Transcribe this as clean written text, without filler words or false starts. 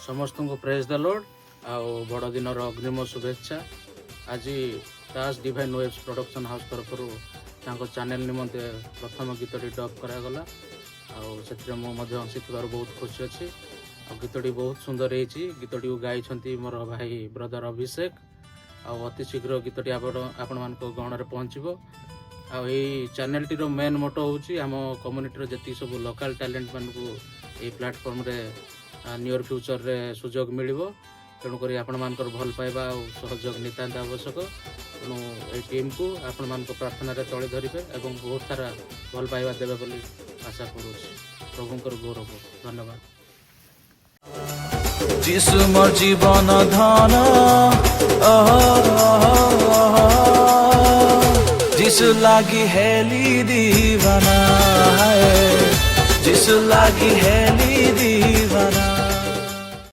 समस्त को praise the Lord आउ बड़ दिन अग्रिम शुभेच्छा। आज दास डिवाइन वेब्स प्रोडक्शन हाउस तरफ चैनल निमंते प्रथम गीतटी डब करागला आउ हसी बहुत खुशी अच्छी। गीतटी बहुत सुंदर होती। गीतटी गाई मोर भाई ब्रदर अभिषेक अति शीघ्र गीतटी आपण मान गहन पहुँचो। चैनल टीर मेन मोटो हूँ आम कम्युनिटी जी सब लोकल टैलेंट मान को प्लेटफॉर्म रे नियर फ्यूचर रे सुजोग मिलिबो। तेणुक आपण मान भल पाइबा और सहयोग नितांत आवश्यक। तेणु ये टीम को आपण मान प्रार्थना रे तले धरिबे एवं बहुत सारा भल पाइबा देबे बोली आशा करूछि। प्रभुंकर गौरव धन्यवाद। जिसु मोर जीवन धन जिसु लागी हेली दीवाना जिसु लागी हेली